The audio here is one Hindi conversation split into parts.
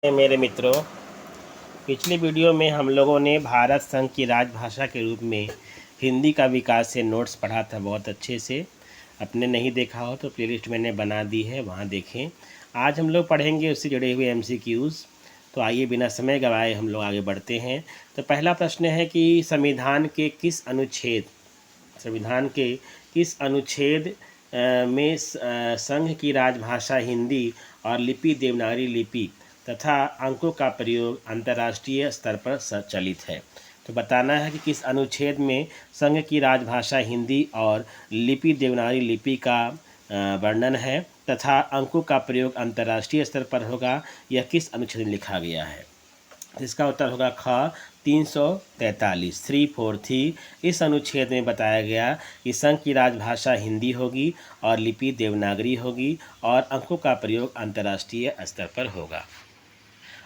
मेरे मित्रों, पिछले वीडियो में हम लोगों ने भारत संघ की राजभाषा के रूप में हिंदी का विकास से नोट्स पढ़ा था बहुत अच्छे से। आपने नहीं देखा हो तो प्लेलिस्ट मैंने बना दी है, वहाँ देखें। आज हम लोग पढ़ेंगे उससे जुड़े हुए MCQs। तो आइए बिना समय गंवाए हम लोग आगे बढ़ते हैं। तो पहला प्रश्न है कि संविधान के किस अनुच्छेद में संघ की राजभाषा हिंदी और लिपि देवनागरी लिपि तथा अंकों का प्रयोग अंतर्राष्ट्रीय स्तर पर चलित है। तो बताना है कि किस अनुच्छेद में संघ की राजभाषा हिंदी और लिपि देवनागरी लिपि का वर्णन है तथा अंकों का प्रयोग अंतर्राष्ट्रीय स्तर पर होगा। यह किस अनुच्छेद में लिखा गया है? इसका उत्तर होगा ख 343 343। इस अनुच्छेद में बताया गया कि संघ की राजभाषा हिंदी होगी और लिपि देवनागरी होगी और अंकों का प्रयोग अंतर्राष्ट्रीय स्तर पर होगा।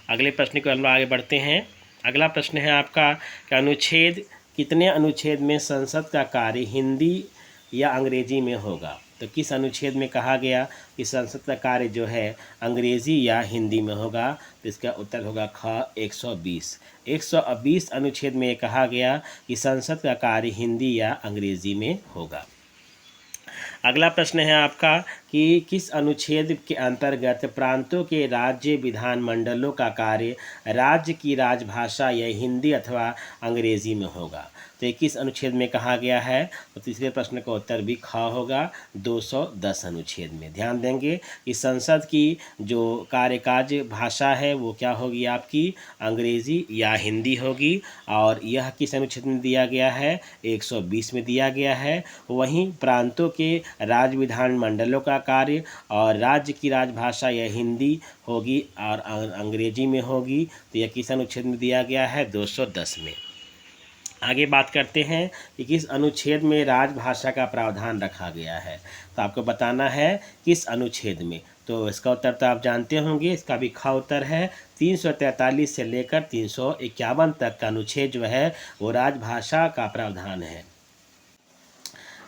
अगले प्रश्न को हम लोग आगे बढ़ते हैं। अगला प्रश्न है आपका कि कितने अनुच्छेद में संसद का कार्य हिंदी या अंग्रेजी में होगा? तो किस अनुच्छेद में कहा गया कि संसद का कार्य जो है अंग्रेजी या हिंदी में होगा? तो इसका उत्तर होगा ख 120। 120 अनुच्छेद में कहा गया कि संसद का कार्य हिंदी या अंग्रेजी में होगा। अगला प्रश्न है आपका कि किस अनुच्छेद के अंतर्गत प्रांतों के राज्य विधानमंडलों का कार्य राज्य की राजभाषा या हिंदी अथवा अंग्रेजी में होगा? तो ये किस अनुच्छेद में कहा गया है? तो तीसरे प्रश्न का उत्तर भी ख होगा 210 अनुच्छेद में। ध्यान देंगे कि संसद की जो कार्यकाज भाषा है वो क्या होगी आपकी? अंग्रेजी या हिंदी होगी। और यह किस अनुच्छेद में दिया गया है? 120 में दिया गया है। वहीं प्रांतों के राज्य विधानमंडलों का कार्य और राज्य की राजभाषा यह हिंदी होगी और अंग्रेजी में होगी। तो यह किस अनुच्छेद में दिया गया है? 210 में। आगे बात करते हैं कि किस अनुच्छेद में राजभाषा का प्रावधान रखा गया है। तो आपको बताना है किस अनुच्छेद में। तो इसका उत्तर तो आप जानते होंगे, इसका भी ख उत्तर है। 343 से लेकर 351 तक का अनुच्छेद जो है वो राजभाषा का प्रावधान है।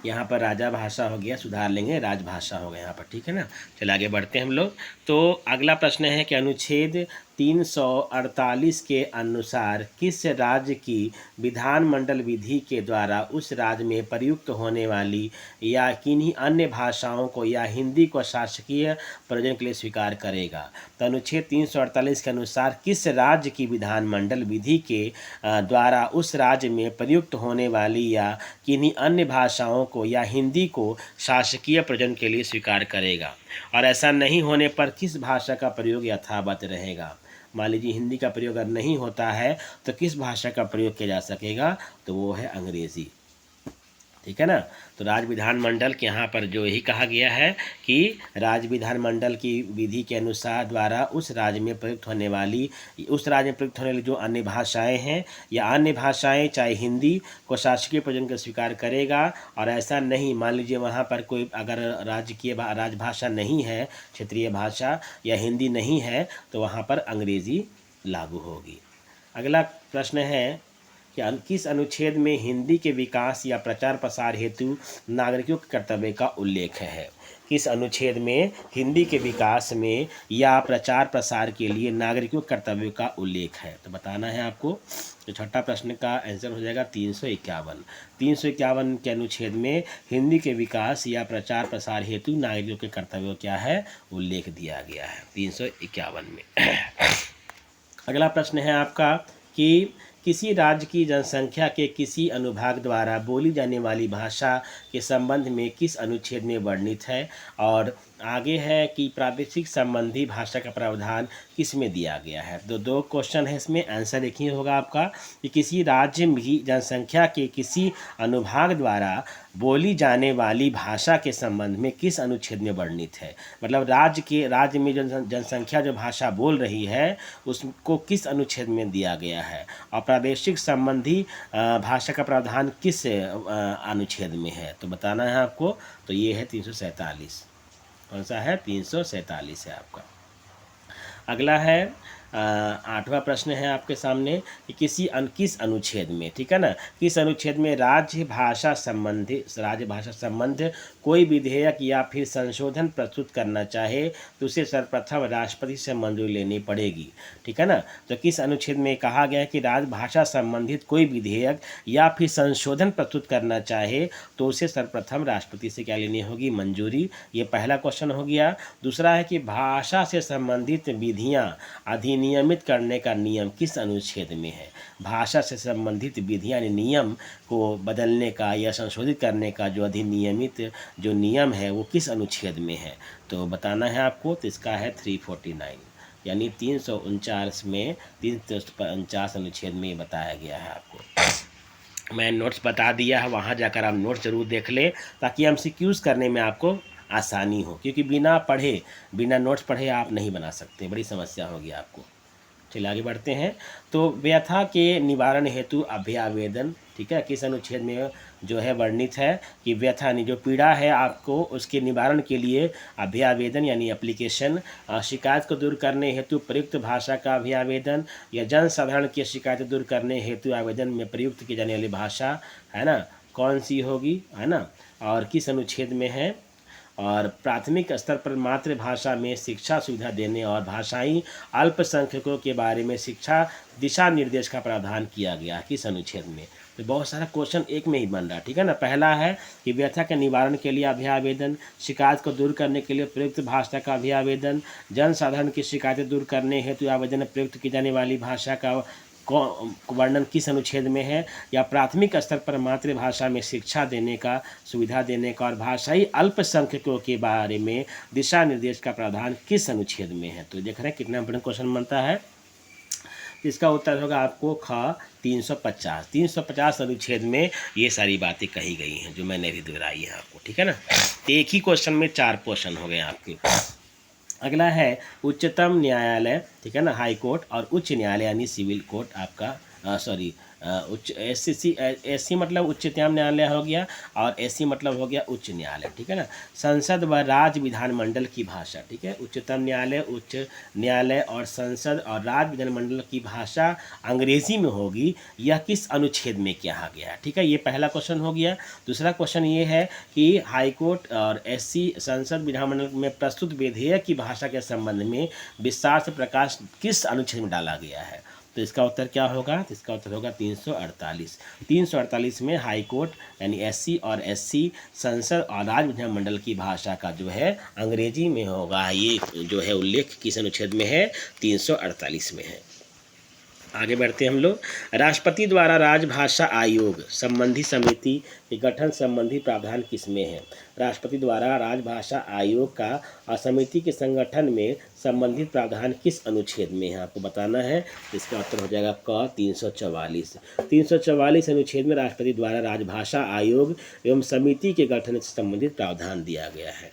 यहाँ पर राजा भाषा हो गया, सुधार लेंगे, राजभाषा हो गया यहाँ पर, ठीक है ना। चलिए आगे बढ़ते हैं हम लोग। तो अगला प्रश्न है कि अनुच्छेद 348 के अनुसार किस राज्य की विधानमंडल विधि के द्वारा उस राज्य में प्रयुक्त होने वाली या किन्हीं अन्य भाषाओं को या हिंदी को शासकीय प्रयोजन के लिए स्वीकार करेगा? तो अनुच्छेद 348 के अनुसार किस राज्य की विधानमंडल विधि के द्वारा उस राज्य में प्रयुक्त होने वाली या किन्हीं अन्य भाषाओं को या हिंदी को शासकीय प्रयोजन के लिए स्वीकार करेगा? और ऐसा नहीं होने पर किस भाषा का प्रयोग यथावत रहेगा? मान लीजिए हिंदी का प्रयोग अगर नहीं होता है तो किस भाषा का प्रयोग किया जा सकेगा? तो वो है अंग्रेज़ी, ठीक है ना। तो राज्य विधानमंडल के यहाँ पर जो यही कहा गया है कि राज्य विधानमंडल की विधि के अनुसार द्वारा उस राज्य में प्रयुक्त होने वाली जो अन्य भाषाएं हैं या अन्य भाषाएं चाहे हिंदी को शासकीय प्रयोजन का स्वीकार करेगा। और ऐसा नहीं, मान लीजिए वहाँ पर कोई अगर राजभाषा नहीं है, क्षेत्रीय भाषा या हिंदी नहीं है, तो वहाँ पर अंग्रेज़ी लागू होगी। अगला प्रश्न है कि किस अनुच्छेद में हिंदी के विकास या प्रचार प्रसार हेतु नागरिकों के कर्तव्य का उल्लेख है? किस अनुच्छेद में हिंदी के विकास में या प्रचार प्रसार के लिए नागरिकों के कर्तव्यों का उल्लेख है? तो बताना है आपको। तो छठा प्रश्न का आंसर हो जाएगा 351। 351 के अनुच्छेद में हिंदी के विकास या प्रचार प्रसार हेतु नागरिकों के कर्तव्यों क्या है? उल्लेख दिया गया है 351 में। अगला प्रश्न है आपका कि किसी राज्य की जनसंख्या के किसी अनुभाग द्वारा बोली जाने वाली भाषा के संबंध में किस अनुच्छेद में वर्णित है? और आगे है कि प्रादेशिक संबंधी भाषा का प्रावधान किस में दिया गया है? तो दो क्वेश्चन है इसमें, आंसर एक ही होगा आपका कि किसी राज्य की जनसंख्या के किसी अनुभाग द्वारा बोली जाने वाली भाषा के संबंध में किस अनुच्छेद में वर्णित है। मतलब राज्य में जनसंख्या जो भाषा बोल रही है उसको किस अनुच्छेद में दिया गया है और प्रादेशिक संबंधी भाषा का प्रावधान किस अनुच्छेद में है? तो बताना है आपको। तो ये है 347। कौन सा है? 347 है आपका। अगला है 8वां प्रश्न है आपके सामने कि किस अनुच्छेद में, ठीक है ना, किस अनुच्छेद में राजभाषा संबंध कोई विधेयक या फिर संशोधन प्रस्तुत करना चाहे तो उसे सर्वप्रथम राष्ट्रपति से मंजूरी लेनी पड़ेगी, ठीक है ना। तो किस अनुच्छेद में कहा गया है कि राजभाषा संबंधित कोई विधेयक या फिर संशोधन प्रस्तुत करना चाहे तो उसे सर्वप्रथम राष्ट्रपति से क्या लेनी होगी, मंजूरी। ये पहला क्वेश्चन हो गया। दूसरा है कि भाषा से संबंधित विधियां अधिनियमित करने का नियम किस अनुच्छेद में है। भाषा से संबंधित विधियां यानी नियम को बदलने का या संशोधित करने का जो अधिनियमित जो नियम है वो किस अनुच्छेद में है, तो बताना है आपको। तो इसका है 349 यानी 349 में 349 अनुच्छेद में बताया गया है आपको। मैं नोट्स बता दिया है, वहाँ जाकर आप नोट्स ज़रूर देख लें ताकि एमसीक्यूज़ करने में आपको आसानी हो, क्योंकि बिना पढ़े बिना नोट्स पढ़े आप नहीं बना सकते, बड़ी समस्या होगी आपको। चलिए आगे बढ़ते हैं। तो व्यथा के निवारण हेतु अभ्यावेदन, ठीक है, किस अनुच्छेद में जो है वर्णित है कि व्यथा यानी जो पीड़ा है आपको उसके निवारण के लिए अभ्यावेदन यानी एप्लीकेशन, शिकायत को दूर करने हेतु प्रयुक्त भाषा का अभ्यावेदन या जन साधारण की शिकायत दूर करने हेतु आवेदन में प्रयुक्त की जाने वाली भाषा है ना, कौन सी होगी, है ना, और किस अनुच्छेद में है। और प्राथमिक स्तर पर मातृभाषा में शिक्षा सुविधा देने और भाषाई अल्पसंख्यकों के बारे में शिक्षा दिशा निर्देश का प्रावधान किया गया किस अनुच्छेद में। तो बहुत सारा क्वेश्चन एक में ही बन रहा है, ठीक है ना। पहला है कि व्यथा के निवारण के लिए अभ्यावेदन, शिकायत को दूर करने के लिए प्रयुक्त भाषा का अभ्यावेदन, जन साधारण की शिकायतें दूर करने हेतु आवेदन में प्रयुक्त की जाने वाली भाषा का वर्णन किस अनुच्छेद में है, या प्राथमिक स्तर पर मातृभाषा में शिक्षा देने का सुविधा देने का और भाषाई अल्पसंख्यकों के बारे में दिशा निर्देश का प्रावधान किस अनुच्छेद में है। तो देख रहे हैं कितना बड़ा क्वेश्चन बनता है। इसका उत्तर होगा आपको ख 350 अनुच्छेद में ये सारी बातें कही गई हैं जो मैंने भी दोहराई है आपको, ठीक है ना। एक ही क्वेश्चन में 4 क्वेश्चन हो गए आपके। अगला है उच्चतम न्यायालय, ठीक है ना, हाई कोर्ट और उच्च न्यायालय यानी सिविल कोर्ट आपका उच्च एससी मतलब उच्चतम न्यायालय हो गया और एससी मतलब हो गया उच्च न्यायालय, ठीक है ना। संसद व राज्य विधानमंडल की भाषा, ठीक है, उच्चतम न्यायालय, उच्च न्यायालय और संसद और राज्य विधानमंडल की भाषा अंग्रेजी में होगी, यह किस अनुच्छेद में कहा गया है, ठीक है। ये पहला क्वेश्चन हो गया। दूसरा क्वेश्चन ये है कि हाईकोर्ट और एससी संसद विधानमंडल में प्रस्तुत विधेयक की भाषा के संबंध में विस्तार से प्रकाश किस अनुच्छेद में डाला गया है। तो इसका उत्तर क्या होगा, तो इसका उत्तर होगा 348 में हाई कोर्ट यानी एससी और एससी संसद और राज्य विधानमंडल की भाषा का जो है अंग्रेजी में होगा। ये जो है उल्लेख किस अनुच्छेद में है, 348 में है। आगे बढ़ते हैं हम लोग। राष्ट्रपति द्वारा राजभाषा आयोग संबंधी समिति के गठन संबंधी प्रावधान किसमें है। राष्ट्रपति द्वारा राजभाषा आयोग का और समिति के संगठन में संबंधित प्रावधान किस अनुच्छेद में है, आपको बताना है। इसका उत्तर हो जाएगा क 344 अनुच्छेद में राष्ट्रपति द्वारा राजभाषा आयोग एवं समिति के गठन से संबंधित प्रावधान दिया गया है।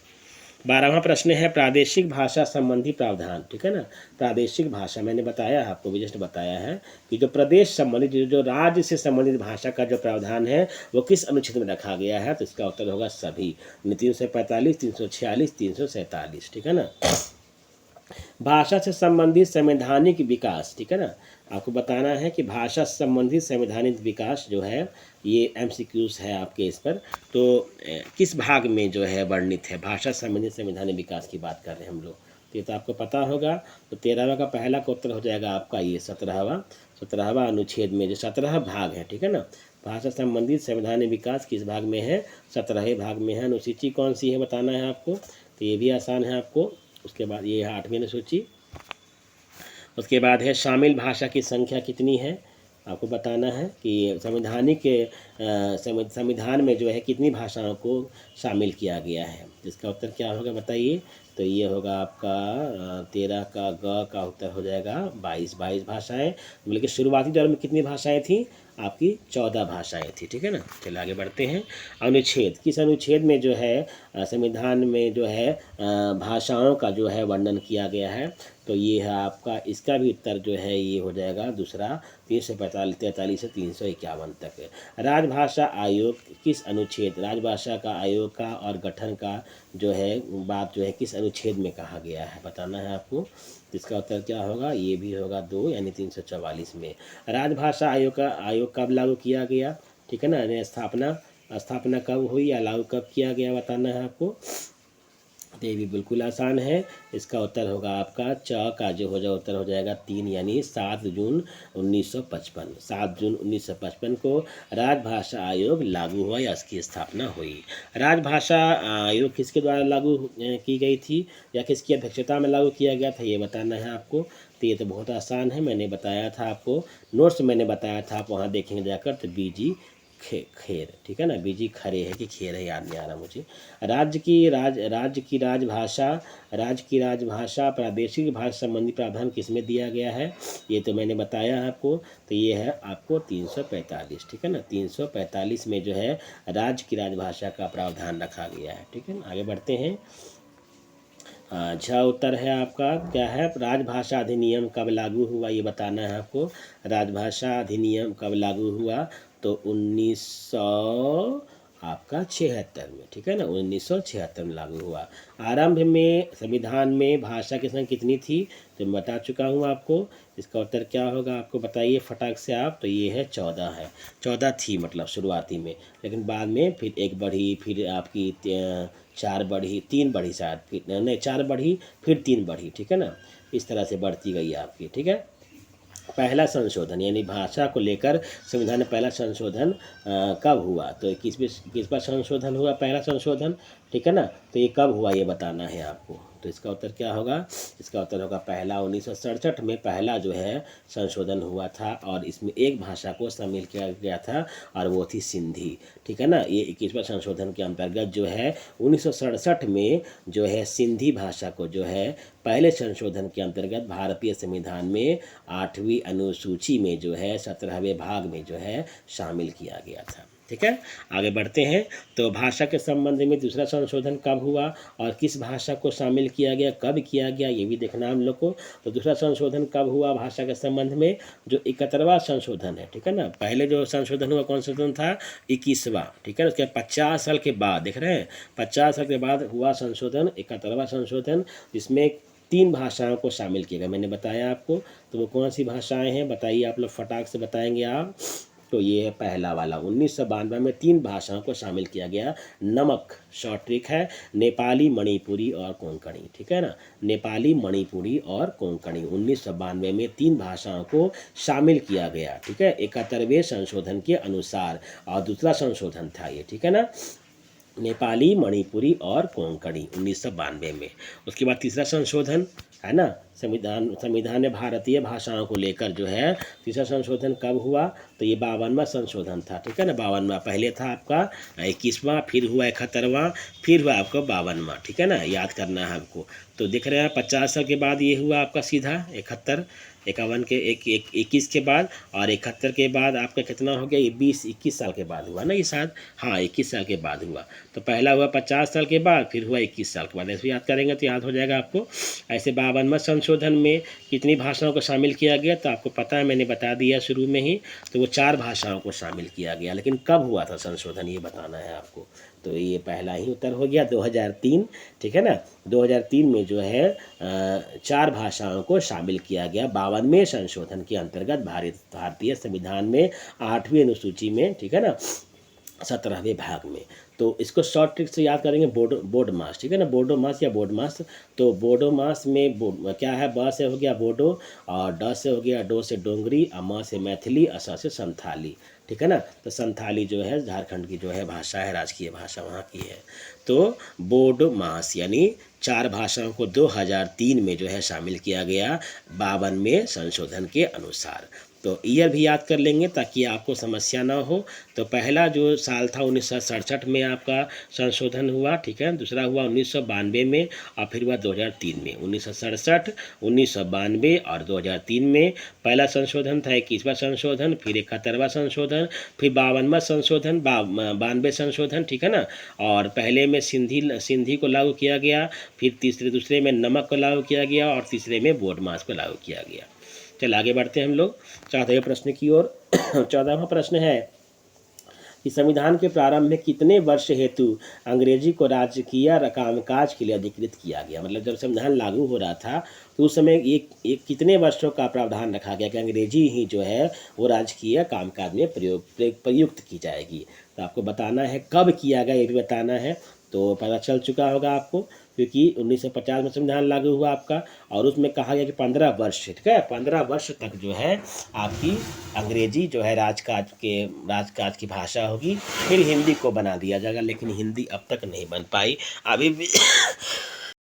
12वां प्रश्न है प्रादेशिक भाषा संबंधी प्रावधान, ठीक है ना। प्रादेशिक भाषा मैंने बताया है आपको, जस्ट बताया है कि जो प्रदेश संबंधित जो राज्य से संबंधित भाषा का जो प्रावधान है वो किस अनुच्छेद में रखा गया है। तो इसका उत्तर होगा सभी 345, 346, 347, ठीक है ना। भाषा से संबंधित संवैधानिक विकास, ठीक है ना, आपको बताना है कि भाषा से संबंधित संवैधानिक विकास जो है ये एमसीक्यूज है आपके इस पर। तो किस भाग में जो है वर्णित है, भाषा संबंधित संवैधानिक विकास की बात कर रहे हैं हम लोग, तो ये तो आपको पता होगा। तो 13वां का पहला का उत्तर हो जाएगा आपका ये 17वां अनुच्छेद में जो 17 भाग है, ठीक है ना। भाषा संबंधित संवैधानिक विकास किस भाग में है, 17वें भाग में है। अनुसूची कौन सी है बताना है आपको, तो ये भी आसान है आपको। उसके बाद ये है 8वीं अनुसूची। उसके बाद है शामिल भाषा की संख्या कितनी है, आपको बताना है कि संविधान में जो है कितनी भाषाओं को शामिल किया गया है। इसका उत्तर क्या होगा बताइए। तो ये होगा आपका 13 का ग का उत्तर हो जाएगा 22 भाषाएं। मतलब कि शुरुआती दौर में कितनी भाषाएं थी आपकी, 14 भाषाएं थी, ठीक है ना। चलिए आगे बढ़ते हैं। अनुच्छेद, किस अनुच्छेद में जो है संविधान में जो है भाषाओं का जो है वर्णन किया गया है। तो ये है आपका, इसका भी उत्तर जो है ये हो जाएगा दूसरा 343 से 351 तक। राजभाषा आयोग किस अनुच्छेद, राजभाषा का आयोग का और गठन का जो है बात जो है किस अनुच्छेद में कहा गया है बताना है आपको। इसका उत्तर क्या होगा, ये भी होगा 2 यानी 344 में। राजभाषा आयोग कब लागू किया गया, ठीक है ना, यानी स्थापना कब हुई या लागू कब किया गया बताना है आपको। तो ये भी बिल्कुल आसान है। इसका उत्तर होगा आपका च का जो उत्तर हो जाएगा 3 यानी 7 जून 1955। 7 जून 1955 को राजभाषा आयोग लागू हुआ या इसकी स्थापना हुई। राजभाषा आयोग किसके द्वारा लागू की गई थी या किसकी अध्यक्षता में लागू किया गया था, ये बताना है आपको। तो ये तो बहुत आसान है, मैंने बताया था आपको, नोट्स मैंने बताया था, आप वहाँ देखेंगे जाकर। तो बीजी खेर, ठीक है ना, बीजी खरे है कि खेर है, याद नहीं आ रहा मुझे। राज्य की राजभाषा प्रादेशिक भाषा संबंधी प्रावधान किसमें दिया गया है, ये तो मैंने बताया आपको। तो ये है आपको 345, ठीक है ना, 345 में जो है राज्य की राजभाषा का प्रावधान रखा गया है, ठीक है ना। आगे बढ़ते हैं। अच्छा उत्तर है आपका क्या है, राजभाषा अधिनियम कब लागू हुआ, ये बताना है आपको। राजभाषा अधिनियम कब लागू हुआ, तो 1976 में, ठीक है ना, 1976 में लागू हुआ। आरंभ में संविधान में भाषा की संख्या कितनी थी, तो मैं बता चुका हूँ आपको। इसका उत्तर क्या होगा आपको बताइए फटाक से आप। तो ये है 14 है, 14 थी मतलब शुरुआती में, लेकिन बाद में फिर 1 बढ़ी, फिर आपकी 4 बढ़ी, 3 बढ़ी शायद, फिर नहीं 4 बढ़ी, फिर 3 बढ़ी, ठीक है ना, इस तरह से बढ़ती गई आपकी, ठीक है। पहला संशोधन यानी भाषा को लेकर संविधान में पहला संशोधन कब हुआ, तो किस पर संशोधन हुआ, पहला संशोधन, ठीक है ना। तो ये कब हुआ ये बताना है आपको। तो इसका उत्तर क्या होगा, इसका उत्तर होगा पहला 1967 में पहला जो है संशोधन हुआ था, और इसमें एक भाषा को शामिल किया गया था और वो थी सिंधी, ठीक है ना। ये 21वां संशोधन के अंतर्गत जो है 1967 में जो है सिंधी भाषा को जो है पहले संशोधन के अंतर्गत भारतीय संविधान में 8वीं अनुसूची में जो है 17वें भाग में जो है शामिल किया गया था, ठीक है। आगे बढ़ते हैं। तो भाषा के संबंध में दूसरा संशोधन कब हुआ और किस भाषा को शामिल किया गया, कब किया गया, ये भी देखना हम लोग को। तो दूसरा संशोधन कब हुआ भाषा के संबंध में, जो 71वां संशोधन है, ठीक है ना। पहले जो संशोधन हुआ कौन संशोधन था, 21वां, ठीक है। उसके 50 साल के बाद, देख रहे हैं, 50 साल के बाद हुआ संशोधन 71वां संशोधन, जिसमें 3 भाषाओं को शामिल किया गया, मैंने बताया आपको। तो वो कौन सी भाषाएं हैं बताइए, आप लोग फटाक से बताएंगे आप। तो ये है पहला वाला, 1992 में 3 भाषाओं को शामिल किया गया। नमक शॉर्ट ट्रिक है, नेपाली, मणिपुरी और कोंकणी, ठीक है ना, नेपाली, मणिपुरी और कोंकणी 1992 में 3 भाषाओं को शामिल किया गया, ठीक है, 71वें संशोधन के अनुसार। और दूसरा संशोधन था ये, ठीक है ना, नेपाली, मणिपुरी और कोंकणी 1992 में। उसके बाद तीसरा संशोधन है ना, संविधान में भारतीय भाषाओं को लेकर जो है तीसरा संशोधन कब हुआ, तो ये 52वां संशोधन था, ठीक है ना। 52वां, पहले था आपका 21वां, फिर हुआ 71वां, फिर हुआ आपका 52वां, ठीक है ना, याद करना है आपको। तो देख रहे हैं 50 साल के बाद ये हुआ आपका सीधा 71, 51 के 21 के बाद, और 71 के बाद आपका कितना हो गया, ये 20-21 साल के बाद हुआ ना ये शायद, हाँ 21 साल के बाद हुआ। तो पहला हुआ 50 साल के बाद, फिर हुआ 21 साल के बाद, ऐसे याद करेंगे तो याद हो जाएगा आपको। ऐसे 52वां संशोधन में कितनी भाषाओं को शामिल किया गया, तो आपको पता है, मैंने बता दिया शुरू में ही। तो वो 4 भाषाओं को शामिल किया गया, लेकिन कब हुआ था संशोधन ये बताना है आपको। तो ये पहला ही उत्तर हो गया 2003, ठीक है ना। 2003 में जो है 4 भाषाओं को शामिल किया गया 52वें संशोधन के अंतर्गत भारतीय संविधान में 8वीं अनुसूची में, ठीक है ना, 17वें भाग में। तो इसको शॉर्ट ट्रिक से याद करेंगे, बोडो मास, ठीक है ना, बोडो मास या बोड मास। तो बोडो मास में क्या है, ब से हो गया बोडो, और ड से हो गया डो से डोंगरी, और म से मैथिली, और स से संथाली, ठीक है ना। तो संथाली जो है झारखंड की जो है भाषा है, राजकीय भाषा वहाँ की है। तो बोडो मास यानी 4 भाषाओं को 2003 में जो है शामिल किया गया 52वें संशोधन के अनुसार। तो ईयर भी याद कर लेंगे ताकि आपको समस्या ना हो। तो पहला जो साल था 1967 में आपका संशोधन हुआ, ठीक है। दूसरा हुआ 1992 में, और फिर हुआ 2003 में। 1967, 1992 और 2003 में पहला संशोधन था 21वां संशोधन, फिर 71वां संशोधन, फिर 52वां संशोधन, 92 संशोधन, ठीक है ना। और पहले में सिंधी को लागू किया गया, फिर दूसरे में नमक को लागू किया गया, और तीसरे में बोड मास को लागू किया गया। चल आगे बढ़ते हैं हम लोग 14वें प्रश्न की ओर। 14वां प्रश्न है, कि संविधान के प्रारंभ में कितने वर्ष हेतु अंग्रेजी को राजकीय कामकाज के लिए अधिकृत किया गया। मतलब जब संविधान लागू हो रहा था तो उस समय एक कितने वर्षों का प्रावधान रखा गया कि अंग्रेजी ही जो है वो राजकीय कामकाज में प्रयुक्त की जाएगी। तो आपको बताना है कब किया गया, ये भी बताना है। तो पता चल चुका होगा आपको, क्योंकि 1950 में संविधान लागू हुआ आपका, और उसमें कहा गया कि 15 वर्ष, ठीक है, 15 वर्ष तक जो है आपकी अंग्रेजी जो है राजकाज की भाषा होगी। फिर हिंदी को बना दिया जाएगा, लेकिन हिंदी अब तक नहीं बन पाई। अभी भी